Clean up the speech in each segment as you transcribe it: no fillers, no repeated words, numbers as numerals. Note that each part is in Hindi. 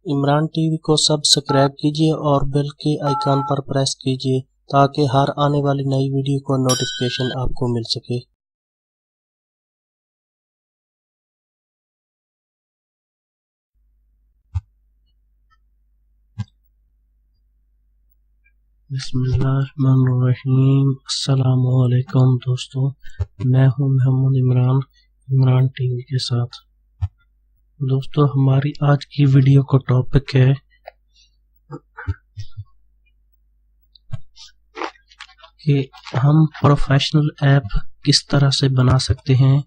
इमरान टीवी को सब्सक्राइब कीजिए और बेल के आइकन पर प्रेस कीजिए ताकि हर आने वाली नई वीडियो का नोटिफिकेशन आपको मिल सके। बिस्मिल्लाहिर्रहमानिर्रहीम। अस्सलामुअलैकुम दोस्तों, मैं हूं मोहम्मद इमरान टीवी के साथ। दोस्तों, हमारी आज की वीडियो का टॉपिक है कि हम प्रोफेशनल ऐप किस तरह से बना सकते हैं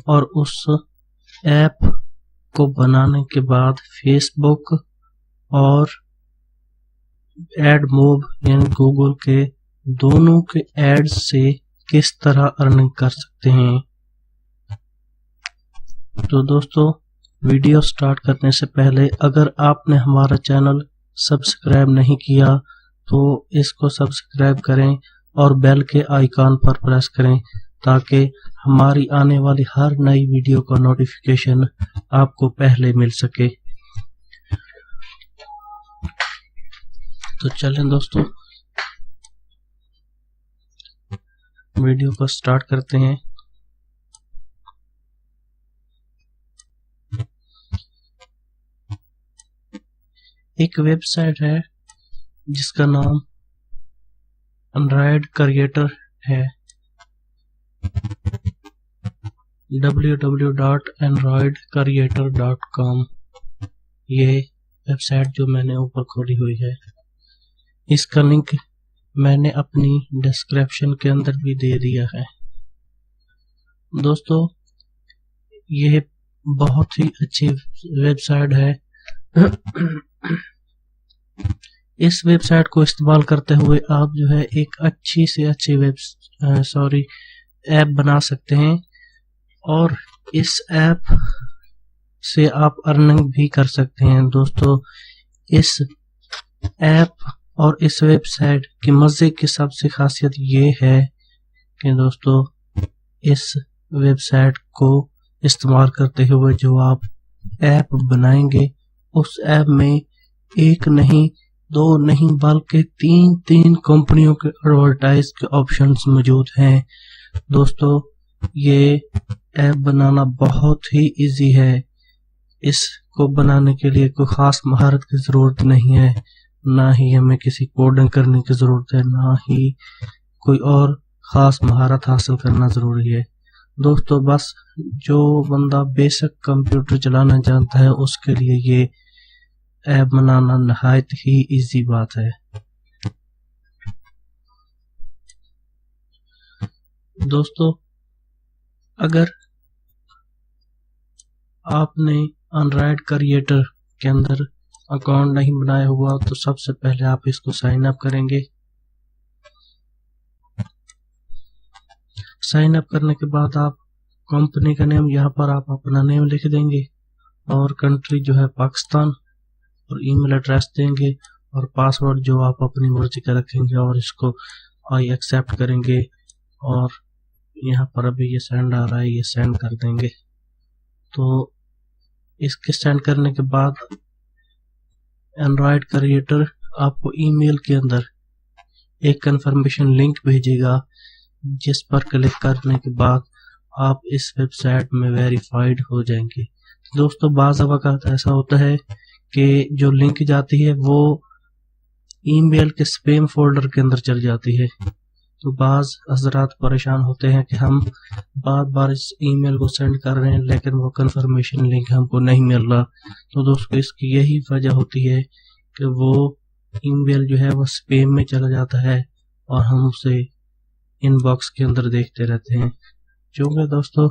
और उस ऐप को बनाने के बाद फेसबुक और एडमोब यानी गूगल के दोनों के एड्स से किस तरह अर्निंग कर सकते हैं। तो दोस्तों, वीडियो स्टार्ट करने से पहले अगर आपने हमारा चैनल सब्सक्राइब नहीं किया तो इसको सब्सक्राइब करें और बेल के आइकन पर प्रेस करें ताकि हमारी आने वाली हर नई वीडियो का नोटिफिकेशन आपको पहले मिल सके। तो चलें दोस्तों, वीडियो को स्टार्ट करते हैं। एक वेबसाइट है जिसका नाम एंड्रॉयड क्रिएटर है, www.androidcreator.com। ये वेबसाइट जो मैंने ऊपर खोली हुई है, इसका लिंक मैंने अपनी डिस्क्रिप्शन के अंदर भी दे दिया है। दोस्तों, यह बहुत ही अच्छी वेबसाइट है। इस वेबसाइट को इस्तेमाल करते हुए आप जो है एक अच्छी से अच्छी ऐप बना सकते हैं और इस ऐप से आप अर्निंग भी कर सकते हैं। दोस्तों, इस ऐप और इस वेबसाइट की मजे की सबसे खासियत ये है कि दोस्तों, इस वेबसाइट को इस्तेमाल करते हुए जो आप ऐप बनाएंगे, उस ऐप में एक नहीं, दो नहीं, बल्कि तीन कंपनियों के एडवर्टाइज के ऑप्शंस मौजूद हैं। दोस्तों, ये ऐप बनाना बहुत ही इजी है। इसको बनाने के लिए कोई खास महारत की जरूरत नहीं है, ना ही हमें किसी कोडिंग करने की जरूरत है, ना ही कोई और खास महारत हासिल करना जरूरी है। दोस्तों, बस जो बंदा बेसिक कंप्यूटर चलाना जानता है उसके लिए ये ऐप बनाना नहायत ही इजी बात है। दोस्तों, अगर आपने एंड्रॉयड क्रिएटर के अंदर अकाउंट नहीं बनाया हुआ तो सबसे पहले आप इसको साइन अप करेंगे। साइन अप करने के बाद आप कंपनी का नेम, यहाँ पर आप अपना नेम लिख देंगे और कंट्री जो है पाकिस्तान, और ईमेल एड्रेस देंगे और पासवर्ड जो आप अपनी मर्जी का रखेंगे और इसको आई एक्सेप्ट करेंगे। और यहाँ पर अभी ये सेंड आ रहा है, ये सेंड कर देंगे। तो इसके सेंड करने के बाद एंड्रॉयड क्रिएटर आपको ईमेल के अंदर एक कंफर्मेशन लिंक भेजेगा, जिस पर क्लिक करने के बाद आप इस वेबसाइट में वेरीफाइड हो जाएंगे। दोस्तों, बाज़ वक़्त ऐसा होता है कि जो लिंक जाती है वो ईमेल के स्पैम फोल्डर के अंदर चल जाती है। तो बाज़ हजरात परेशान होते हैं कि हम बार बार इस ईमेल को सेंड कर रहे हैं लेकिन वो कंफर्मेशन लिंक हमको नहीं मिल रहा। तो दोस्तों, इसकी यही वजह होती है कि वो ईमेल जो है वो स्पैम में चला जाता है और हम उसे इनबॉक्स के अंदर देखते रहते हैं। क्योंकि दोस्तों,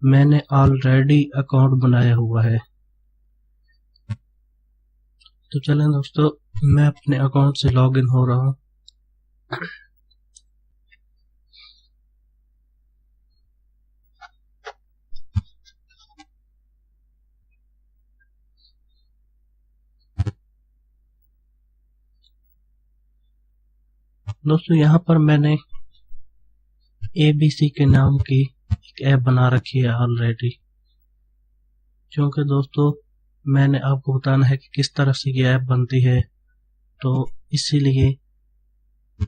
मैंने ऑलरेडी अकाउंट बनाया हुआ है। तो चलें दोस्तों, मैं अपने अकाउंट से लॉगिन हो रहा हूँ। दोस्तों, यहाँ पर मैंने ABC के नाम की एक ऐप बना रखी है ऑलरेडी। क्योंकि दोस्तों, मैंने आपको बताना है कि किस तरह से ये ऐप बनती है, तो इसीलिए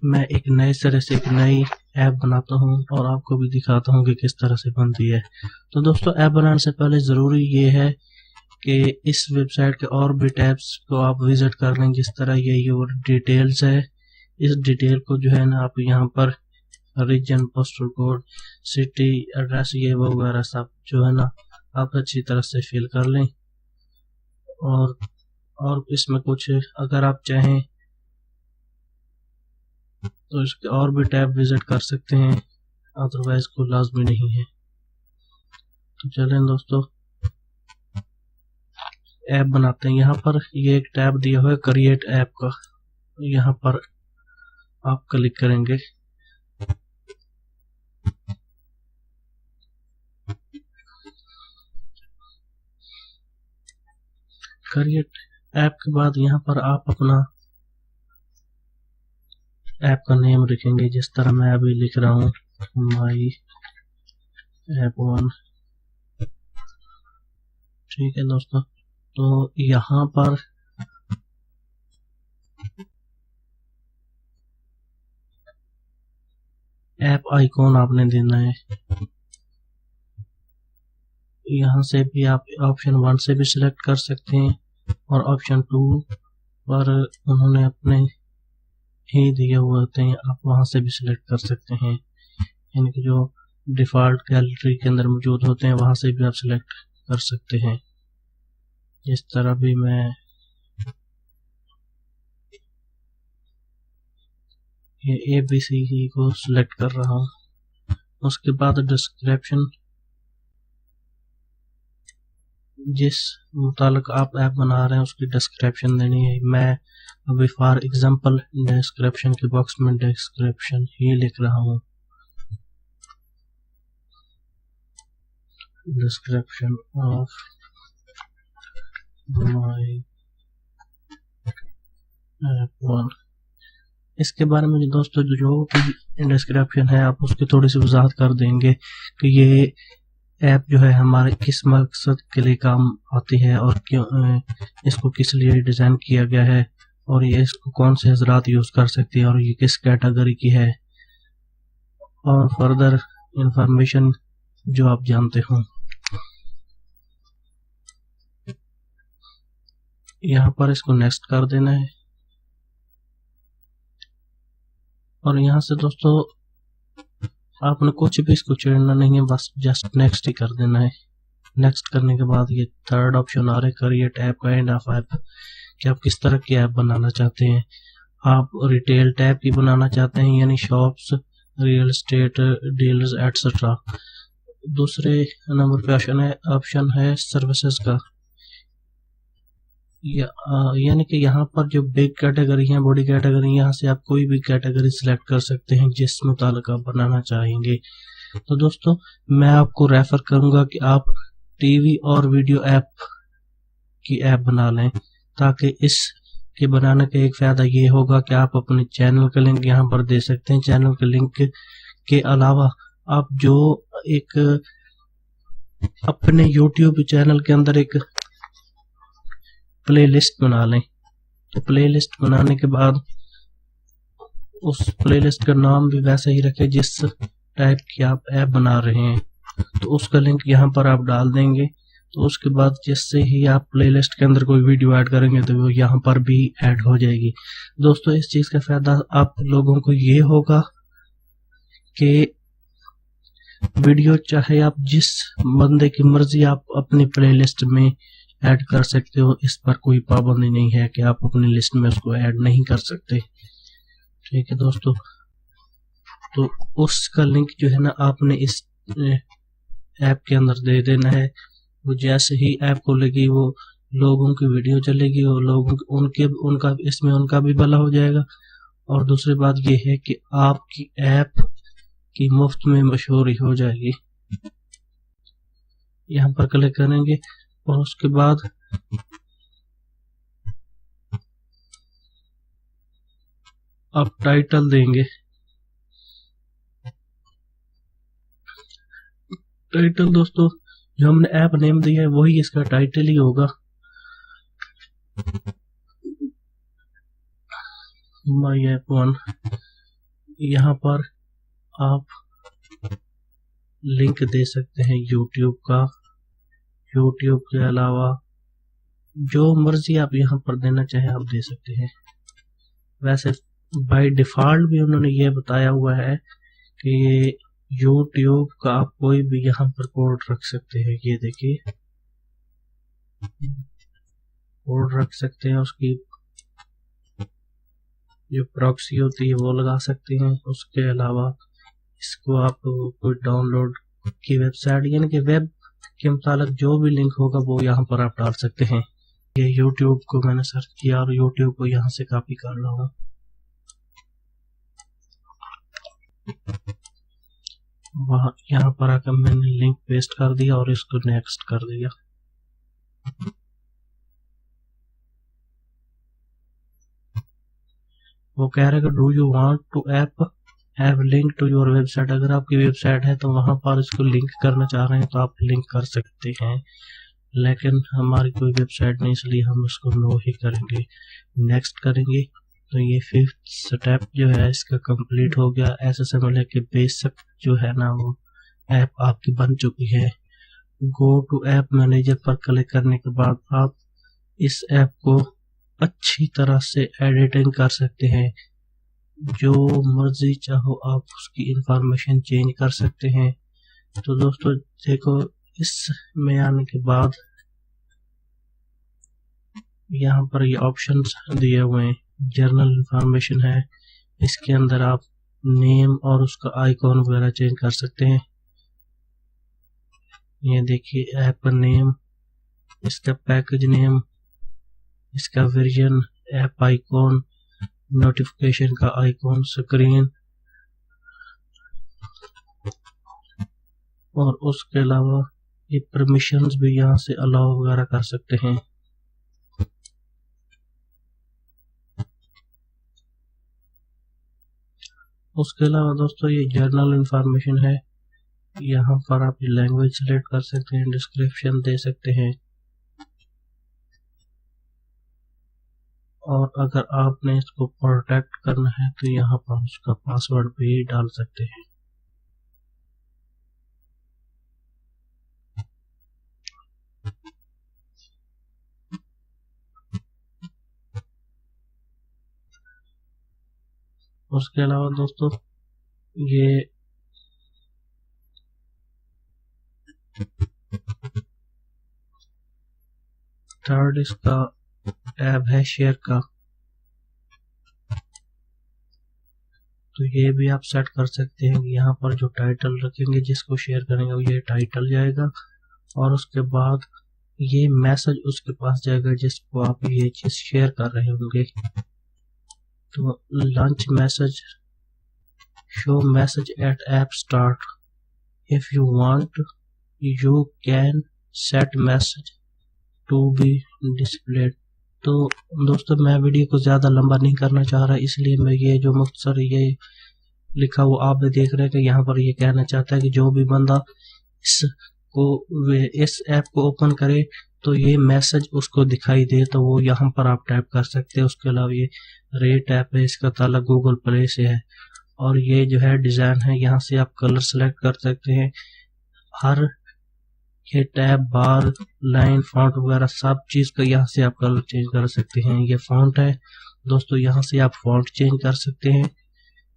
मैं एक नए सिरे से एक नई ऐप बनाता हूँ और आपको भी दिखाता हूँ कि किस तरह से बनती है। तो दोस्तों, ऐप बनाने से पहले ज़रूरी ये है कि इस वेबसाइट के और भी टैब्स को आप विजिट कर लें, जिस तरह ये योर डिटेल्स है। इस डिटेल को जो है ना आप यहाँ पर region, postal code, city, address, ये वगैरह सब जो है ना आप अच्छी तरह से फिल कर लें। और इसमें कुछ अगर आप चाहें तो इसके और भी टैब विजिट कर सकते हैं, अदरवाइज कोई लाजमी नहीं है। तो चलें दोस्तों, ऐप बनाते हैं। यहाँ पर ये एक टैब दिया हुआ है क्रिएट ऐप का, यहाँ पर आप क्लिक करेंगे। क्रिएट ऐप के बाद यहाँ पर आप अपना ऐप का नेम लिखेंगे, जिस तरह मैं अभी लिख रहा हूँ, माई ऐप 1। ठीक है दोस्तों, तो यहाँ पर ऐप आइकॉन आपने देना है। यहाँ से भी आप ऑप्शन 1 से भी सिलेक्ट कर सकते हैं और ऑप्शन 2 पर उन्होंने अपने ही दिए हुए होते हैं, आप वहाँ से भी सिलेक्ट कर सकते हैं। इनके जो डिफ़ॉल्ट गैलरी के अंदर मौजूद होते हैं वहाँ से भी आप सिलेक्ट कर सकते हैं। इस तरह भी मैं ये ABC को सिलेक्ट कर रहा हूँ। उसके बाद डिस्क्रिप्शन, जिस मुतालिक आप ऐप बना रहे हैं उसकी डिस्क्रिप्शन देनी है। मैं अभी फॉर एग्जांपल डिस्क्रिप्शन के बॉक्स में डिस्क्रिप्शन ही लिख रहा हूँ, डिस्क्रिप्शन ऑफ माई ऐप 1। इसके बारे में दोस्तों जो भी डिस्क्रिप्शन है आप उसकी थोड़ी सी वजाहत कर देंगे कि ये ऐप जो है हमारे किस मकसद के लिए काम आती है और क्यों इसको किस लिए डिज़ाइन किया गया है और ये इसको कौन से हजरात यूज़ कर सकती है और ये किस कैटेगरी की है, और फर्दर इंफॉर्मेशन जो आप जानते हो। यहाँ पर इसको नेक्स्ट कर देना है और यहाँ से दोस्तों आपने कुछ भी इसको छेड़ना नहीं है, बस जस्ट नेक्स्ट ही कर देना है। नेक्स्ट करने के बाद ये थर्ड ऑप्शन आ रहा है create app, kind of app, कि आप किस तरह की ऐप बनाना चाहते हैं। आप रिटेल टैब की बनाना चाहते हैं, यानी shops, real estate dealers etcetera. दूसरे नंबर पे ऑप्शन है सर्विसेज का, यानी कि यहाँ पर जो बिग कैटेगरी है, बड़ी कैटेगरी, यहाँ से आप कोई भी कैटेगरी सिलेक्ट कर सकते हैं जिस मुतालिक आप बनाना चाहेंगे। तो दोस्तों, मैं आपको रेफर करूंगा कि आप टीवी और वीडियो ऐप की ऐप बना लें, ताकि इस के बनाने का एक फ़ायदा ये होगा कि आप अपने चैनल का लिंक यहाँ पर दे सकते हैं। चैनल के लिंक के अलावा आप जो एक अपने YouTube चैनल के अंदर एक प्लेलिस्ट बना लें। तो प्लेलिस्ट बनाने के बाद उस प्लेलिस्ट का नाम भी वैसा ही रखें जिस टाइप की आप ऐप बना रहे हैं, तो उसका लिंक यहाँ पर आप डाल देंगे। तो उसके बाद जिससे ही आप प्लेलिस्ट के अंदर कोई वीडियो ऐड करेंगे तो वो यहाँ पर भी ऐड हो जाएगी। दोस्तों, इस चीज़ का फ़ायदा आप लोगों को ये होगा कि वीडियो चाहे आप जिस बंदे की मर्जी आप अपनी प्लेलिस्ट में ऐड कर सकते हो, इस पर कोई पाबंदी नहीं है कि आप अपनी लिस्ट में उसको ऐड नहीं कर सकते। ठीक है दोस्तों, तो उसका लिंक जो है ना आपने इस ऐप के अंदर दे देना है। वो जैसे ही ऐप खोलेगी वो लोगों की वीडियो चलेगी और लोगों उनका इसमें उनका भी भला हो जाएगा। और दूसरी बात ये है कि आपकी ऐप की मुफ्त में मशहूरी हो जाएगी। यहाँ पर क्लिक करेंगे और उसके बाद आप टाइटल देंगे। टाइटल दोस्तों, जो हमने ऐप नेम दिया है वही इसका टाइटल ही होगा। माई ऐप 1, यहाँ पर आप लिंक दे सकते हैं यूट्यूब का। यूट्यूब के अलावा जो मर्जी आप यहाँ पर देना चाहे आप दे सकते हैं। वैसे बाय डिफॉल्ट भी उन्होंने ये बताया हुआ है कि ये यूट्यूब का आप कोई भी यहाँ पर कोड रख सकते हैं। ये देखिए कोड रख सकते हैं, उसकी जो प्रॉक्सी होती है वो लगा सकते हैं। उसके अलावा इसको आप कोई डाउनलोड की वेबसाइट यानी कि वेब के मुताबिक जो भी लिंक होगा वो यहाँ पर आप डाल सकते हैं। ये यूट्यूब को मैंने सर्च किया और यूट्यूब को यहाँ से कॉपी कर रहा हूँ। वहाँ यहाँ पर आकर मैंने लिंक पेस्ट कर दिया और इसको नेक्स्ट कर दिया। वो कह रहा है कि do you want to have link to your website. अगर आपकी वेबसाइट है तो वहां पर इसको लिंक करना चाह रहे हैं तो आप लिंक कर सकते हैं, लेकिन हमारी कोई वेबसाइट नहीं इसलिए हम उसको नो ही करेंगे। नेक्स्ट करेंगे तो ये 5th स्टेप जो है इसका कंप्लीट हो गया। SSML के बेसिक जो है ना वो ऐप आपकी बन चुकी है। गो टू ऐप मैनेजर पर क्लिक करने के बाद आप इस ऐप को अच्छी तरह से एडिटिंग कर सकते हैं। जो मर्जी चाहो आप उसकी इंफॉर्मेशन चेंज कर सकते हैं। तो दोस्तों देखो इसमें आने के बाद यहाँ पर ये ऑप्शंस दिए हुए हैं। जर्नल इंफॉर्मेशन है, इसके अंदर आप नेम और उसका आइकॉन वगैरह चेंज कर सकते हैं। ये देखिए ऐप नेम, इसका पैकेज नेम, इसका वर्जन, ऐप आइकॉन, नोटिफिकेशन का आइकॉन, स्क्रीन और उसके अलावा ये परमिशंस भी यहाँ से अलाउ वगैरह कर सकते हैं। उसके अलावा दोस्तों ये जर्नल इंफॉर्मेशन है, यहाँ पर आप लैंग्वेज सेलेक्ट कर सकते हैं, डिस्क्रिप्शन दे सकते हैं और अगर आपने इसको प्रोटेक्ट करना है तो यहाँ पर उसका पासवर्ड भी डाल सकते हैं। उसके अलावा दोस्तों ये थर्ड इसका टैब है शेयर का, तो ये भी आप सेट कर सकते हैं। यहाँ पर जो टाइटल रखेंगे जिसको शेयर करेंगे वो ये टाइटल जाएगा और उसके बाद ये मैसेज उसके पास जाएगा जिसको आप ये चीज शेयर कर रहे होंगे। तो launch message, show message at app start, if you want you can set message to be displayed. तो दोस्तों मैं वीडियो को ज़्यादा लंबा नहीं करना चाह रहा, इसलिए मैं ये जो मुख्तसर ये लिखा वो आप भी देख रहे हैं कि यहाँ पर ये कहना चाहता है कि जो भी बंदा इस ऐप को ओपन करे तो ये मैसेज उसको दिखाई दे, तो वो यहाँ पर आप टाइप कर सकते हैं। उसके अलावा ये रेट ऐप है, इसका ताल्लुक गूगल प्ले से है और ये जो है डिज़ाइन है, यहाँ से आप कलर सेलेक्ट कर सकते हैं। हर ये टैब, बार, लाइन, फॉन्ट वगैरह सब चीज़ का यहाँ से आप कलर चेंज कर सकते हैं। ये फॉन्ट है दोस्तों, यहाँ से आप फॉन्ट चेंज कर सकते हैं।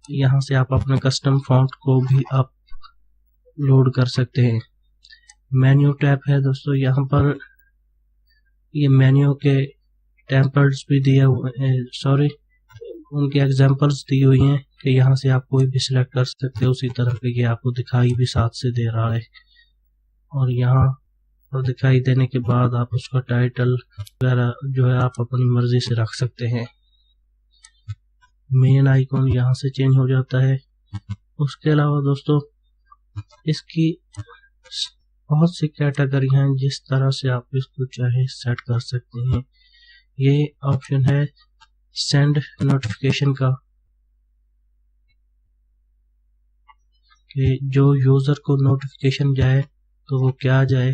यहाँ से आप अपने कस्टम फॉन्ट को भी आप लोड कर सकते हैं। मेन्यू टैब है दोस्तों, यहाँ पर ये मेन्यू के टेम्पलेट्स भी दिए हुए, उनके एग्जांपल्स दी हुई हैं कि यहाँ से आप कोई भी सिलेक्ट कर सकते हैं। उसी तरह के ये आपको दिखाई भी साथ से दे रहा है और यहाँ पर दिखाई देने के बाद आप उसका टाइटल वगैरह जो है आप अपनी मर्जी से रख सकते हैं। मेन आइकॉन यहाँ से चेंज हो जाता है। उसके अलावा दोस्तों इसकी बहुत सी कैटेगरी हैं, जिस तरह से आप इसको चाहे सेट कर सकते हैं। ये ऑप्शन है सेंड नोटिफिकेशन का, कि जो यूजर को नोटिफिकेशन जाए तो वो क्या जाए,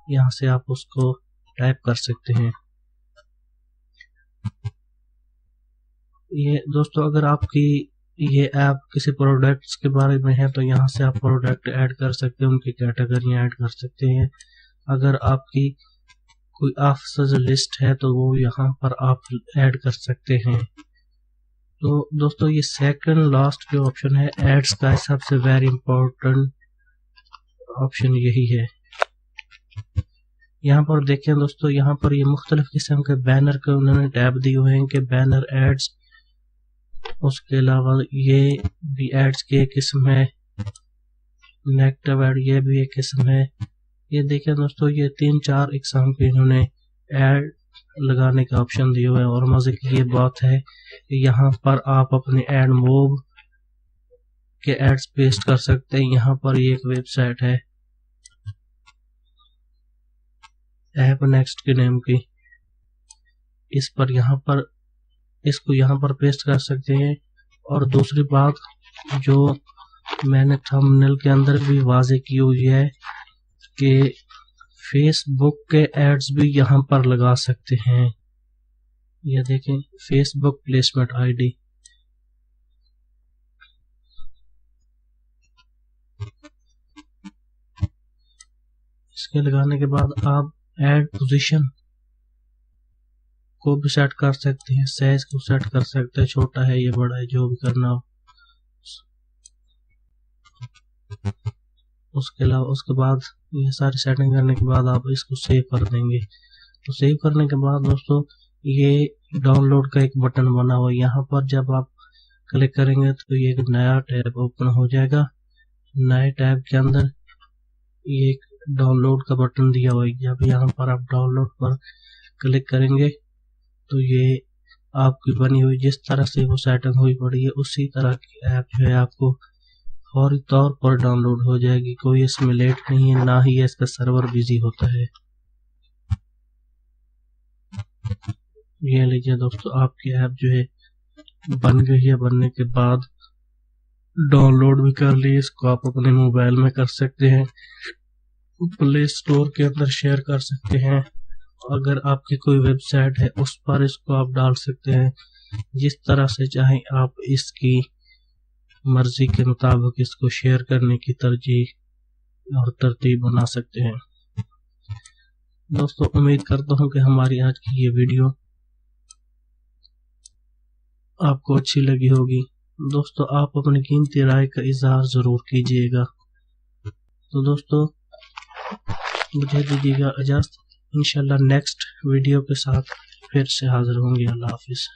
यहाँ से आप उसको टाइप कर सकते हैं। ये दोस्तों अगर आपकी ये ऐप किसी प्रोडक्ट्स के बारे में है तो यहाँ से आप प्रोडक्ट ऐड कर सकते हैं, उनकी कैटेगरी ऐड कर सकते हैं। अगर आपकी कोई ऑफिसर्स लिस्ट है तो वो यहाँ पर आप ऐड कर सकते हैं। तो दोस्तों ये सेकंड लास्ट जो ऑप्शन है एड्स का, सबसे वेरी इंपॉर्टेंट ऑप्शन यही है। यहाँ पर देखें दोस्तों, यहाँ पर ये मुख्तलिफ किस्म के बैनर के उन्होंने टैब दिए हुए हैं कि बैनर एड्स, उसके अलावा ये भी एड्स की एक किस्म है, नेगेटिव एड ये भी एक किस्म है। ये देखें दोस्तों, ये 3-4 इकसाम के इन्होंने एड लगाने का ऑप्शन दिया हुआ है। और मजे की ये बात है कि यहाँ पर आप अपने एड मोब के एड्स पेस्ट कर सकते हैं। यहाँ पर ये एक वेबसाइट है ऐप नेक्स्ट के नेम की, इस पर यहाँ पर इसको यहाँ पर पेस्ट कर सकते हैं। और दूसरी बात जो मैंने थंबनेल के अंदर भी वाजे की हुई है कि फेसबुक के एड्स भी यहाँ पर लगा सकते हैं। ये देखें, फेसबुक प्लेसमेंट आईडी, इसके लगाने के बाद आप ऐड पोजीशन को भी सेट कर सकते हैं, साइज को सेट कर सकते हैं, छोटा है ये बड़ा है, जो भी करना हो। उसके अलावा उसके बाद ये सारी सेटिंग करने के बाद आप इसको सेव कर देंगे। तो सेव करने के बाद दोस्तों ये डाउनलोड का एक बटन बना हुआ है, यहाँ पर जब आप क्लिक करेंगे तो ये एक नया टैब ओपन हो जाएगा। नए टैब के अंदर ये एक डाउनलोड का बटन दिया हुआ है। जब यहाँ पर आप डाउनलोड पर क्लिक करेंगे तो ये आपकी बनी हुई जिस तरह से वो सेटिंग हुई पड़ी है उसी तरह की ऐप जो है आपको फौरी तौर पर डाउनलोड हो जाएगी। कोई इसमें लेट नहीं है, ना ही इसका सर्वर बिजी होता है। ये लीजिए दोस्तों, आपकी ऐप जो है बन गई है। बनने के बाद डाउनलोड भी कर ली, इसको आप अपने मोबाइल में कर सकते हैं, प्ले स्टोर के अंदर शेयर कर सकते हैं। अगर आपकी कोई वेबसाइट है उस पर इसको आप डाल सकते हैं। जिस तरह से चाहें आप इसकी मर्जी के मुताबिक इसको शेयर करने की तरजीह और तरतीब बना सकते हैं। दोस्तों उम्मीद करता हूं कि हमारी आज की ये वीडियो आपको अच्छी लगी होगी। दोस्तों आप अपनी कीमती राय का इजहार जरूर कीजिएगा। तो दोस्तों मुझे दीजिएगा इजाजत, इंशाल्लाह नेक्स्ट वीडियो के साथ फिर से हाजिर होंगे। अल्लाह हाफिज।